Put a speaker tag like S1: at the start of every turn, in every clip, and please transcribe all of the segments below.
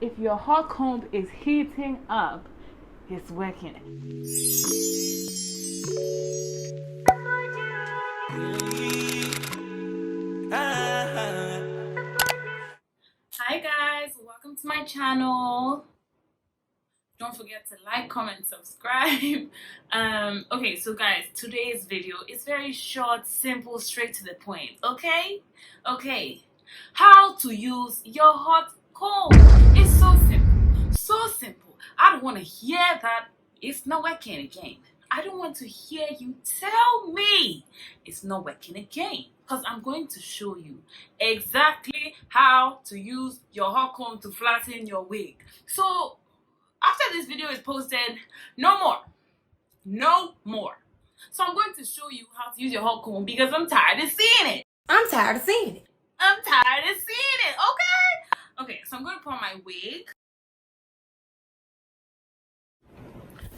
S1: if your hot comb is heating up, it's working. Hi guys, welcome to my channel. Don't forget to like, comment, subscribe. Okay, so guys, today's video is very short, simple, straight to the point. Okay, how to use your hot comb. It's so simple, so simple. I don't want to hear that it's not working again. I don't want to hear you tell me it's not working again, because I'm going to show you exactly how to use your hot comb to flatten your wig. So after this video is posted, no more. So I'm going to show you how to use your hot comb because I'm tired of seeing it. Okay, so I'm going to put on my wig.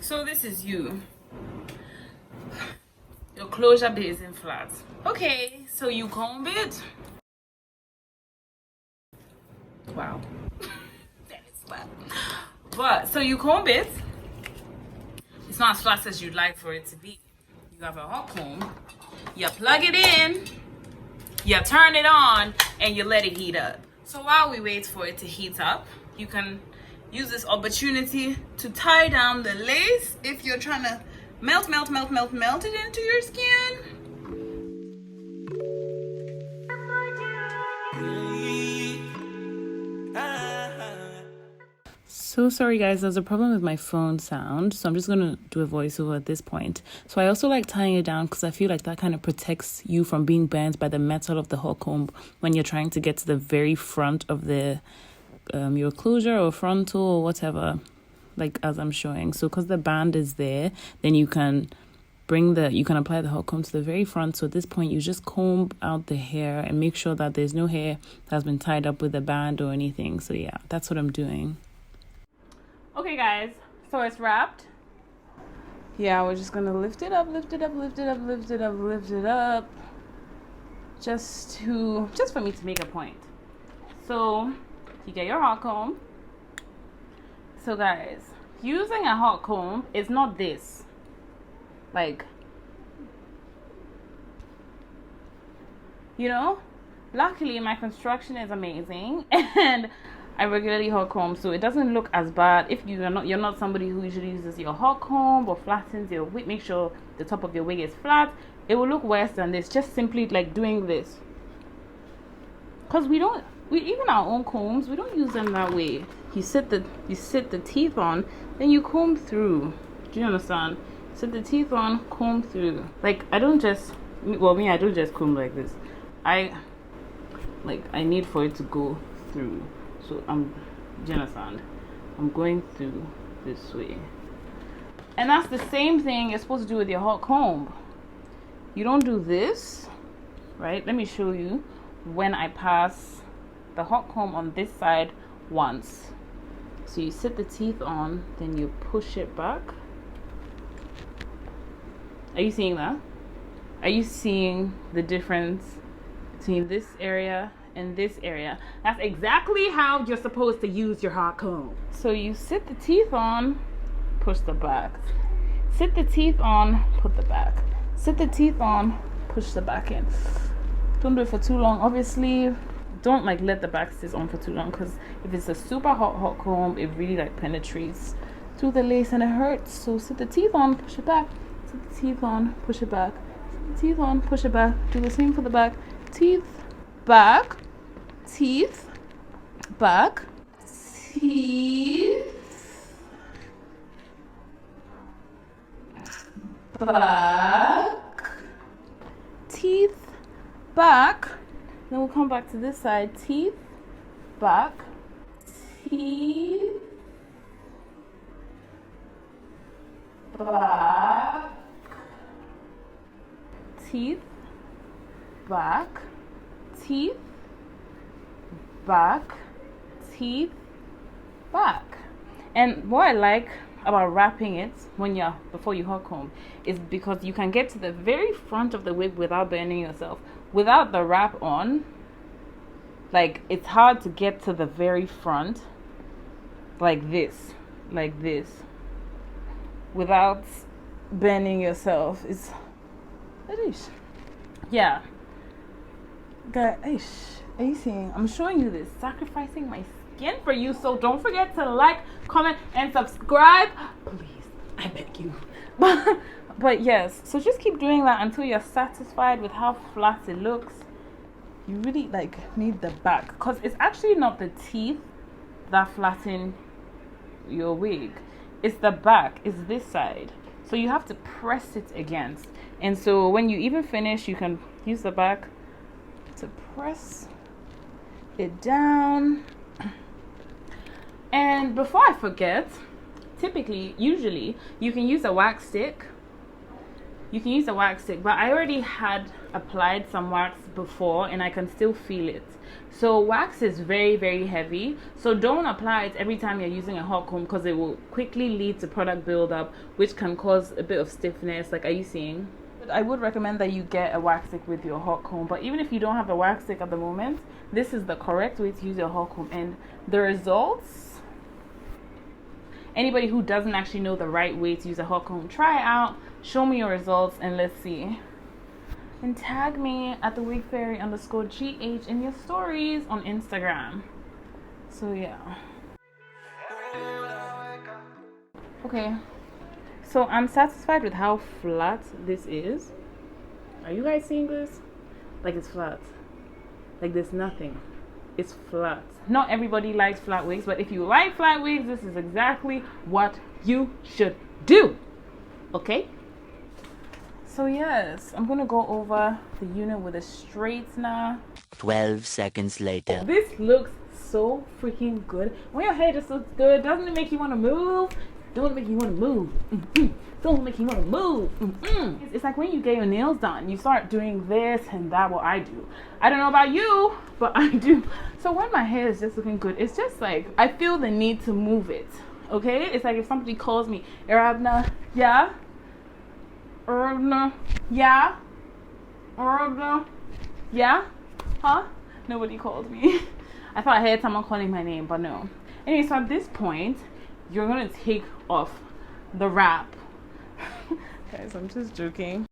S1: So this is you. Your closure bit isn't flat. Okay, so you comb it. Wow. That is flat. But so you comb it. It's not as flat as you'd like for it to be. You have a hot comb. You plug it in. You turn it on and you let it heat up. So while we wait for it to heat up, you can use this opportunity to tie down the lace if you're trying to melt it into your skin. So sorry guys, there's a problem with my phone sound, so I'm just gonna do a voiceover at this point. So I also like tying it down because I feel like that kind of protects you from being burnt by the metal of the hot comb when you're trying to get to the very front of the your closure or frontal or whatever, like as I'm showing. So because the band is there, then you can apply the hot comb to the very front. So at this point you just comb out the hair and make sure that there's no hair that's been tied up with the band or anything. So yeah, that's what I'm doing. Okay guys, so it's wrapped. Yeah, we're just gonna lift it up, just for me to make a point. So you get your hot comb. So guys, using a hot comb is not this. Like, you know, luckily my construction is amazing and I regularly hot comb, so it doesn't look as bad. If you're not somebody who usually uses your hot comb or flattens your wig, make sure the top of your wig is flat. It will look worse than this, just simply like doing this. Because even our own combs, we don't use them that way. You sit the teeth on, then you comb through. Do you understand? Sit the teeth on, comb through. Like I don't just comb like this. I need for it to go through. So do you understand? I'm going through this way. And that's the same thing you're supposed to do with your hot comb. You don't do this, right? Let me show you when I pass the hot comb on this side once. So you sit the teeth on, then you push it back. Are you seeing that? Are you seeing the difference between this area and this area? That's exactly how you're supposed to use your hot comb. So you sit the teeth on, push the back. Sit the teeth on, put the back. Sit the teeth on, push the back in. Don't do it for too long. Obviously, don't let the back stay on for too long, because if it's a super hot comb, it really penetrates through the lace and it hurts. So sit the teeth on, push it back. Sit the teeth on, push it back. Sit the teeth on, push it back. Do the same for the back. Teeth, back. Teeth, back, teeth, back, teeth, back. Then we'll come back to this side. Teeth, back, teeth, back, teeth, back, teeth, back, teeth, back. And what I like about wrapping it before you hot comb is because you can get to the very front of the wig without burning yourself. Without the wrap on, like, it's hard to get to the very front like this, without bending yourself. It is. Yeah. Guys, are you seeing? I'm showing you this, sacrificing my skin for you. So don't forget to like, comment, and subscribe, please. I beg you. But yes, so just keep doing that until you're satisfied with how flat it looks. You really need the back, because it's actually not the teeth that flatten your wig, it's the back, it's this side. So you have to press it against, and so when you even finish, you can use the back to press it down. And before I forget, usually you can use a wax stick. But I already had applied some wax before and I can still feel it. So wax is very, very heavy, so don't apply it every time you're using a hot comb, because it will quickly lead to product buildup, which can cause a bit of stiffness. Are you seeing? I would recommend that you get a wax stick with your hot comb, but even if you don't have a wax stick at the moment, this is the correct way to use your hot comb. And the results, anybody who doesn't actually know the right way to use a hot comb, try it out, show me your results, and let's see. And tag me at the wigfairy_GH in your stories on Instagram. So yeah. Okay, so I'm satisfied with how flat this is. Are you guys seeing this? It's flat. There's nothing. It's flat. Not everybody likes flat wigs, but if you like flat wigs, this is exactly what you should do. Okay? So yes, I'm gonna go over the unit with a straightener.
S2: 12 seconds later.
S1: This looks so freaking good. When your hair just looks good, doesn't it make you want to move? Don't make you want to move. Don't make you want to move. It's like when you get your nails done, you start doing this and that. What I do, I don't know about you, but I do. So when my hair is just looking good, it's just I feel the need to move it. Okay, it's like if somebody calls me, Arabna, yeah. Yeah? Yeah? Huh? Nobody called me. I thought I heard someone calling my name, but no. Anyway, so at this point, you're gonna take off the wrap. Guys, I'm just joking.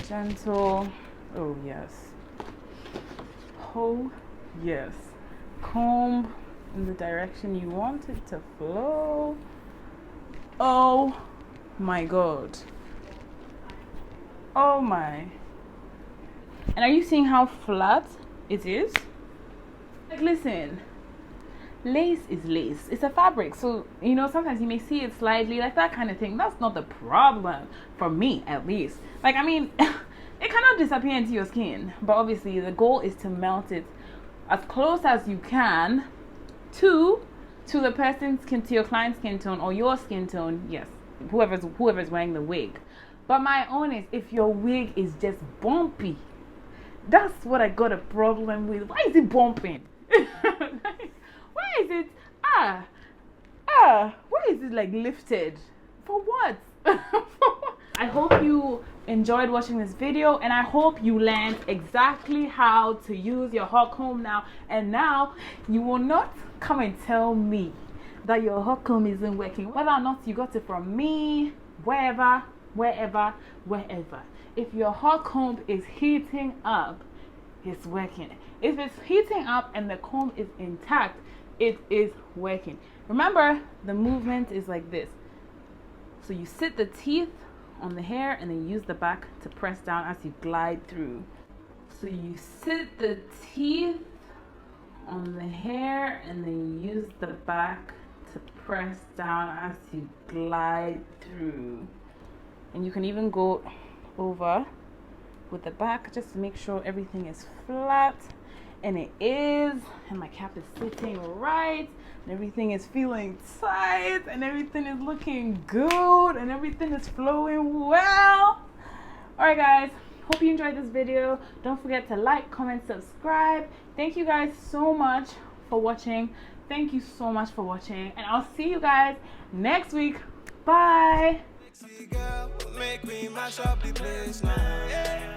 S1: Gentle. Oh, yes. Oh, yes. Comb in the direction you want it to flow. Oh my God. Oh my. And are you seeing how flat it is? Listen, lace is lace. It's a fabric, so sometimes you may see it slightly, that kind of thing. That's not the problem, for me at least. It cannot disappear into your skin, but obviously the goal is to melt it as close as you can to the person's skin, to your client's skin tone or your skin tone. Yes, whoever's wearing the wig. But my own is, if your wig is just bumpy, that's what I got a problem with. Why is it bumping? Why is it why is it lifted? For what? I hope you enjoyed watching this video, and I hope you learned exactly how to use your hot comb now. And now you will not come and tell me that your hot comb isn't working, whether or not you got it from me, wherever. If your hot comb is heating up, it's working. If it's heating up and the comb is intact, it is working. Remember, the movement is like this. So you sit the teeth on the hair and then use the back to press down as you glide through. So you sit the teeth on the hair and then use the back to press down as you glide through. And you can even go over with the back just to make sure everything is flat, and it is, and my cap is sitting right, and everything is feeling tight, and everything is looking good, and everything is flowing well. Alright guys, hope you enjoyed this video. Don't forget to like, comment, subscribe. Thank you guys so much for watching. Thank you so much for watching, and I'll see you guys next week. Bye.
S3: Girl, make me mash up the place now. Yeah.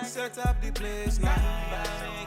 S3: Set up the place now.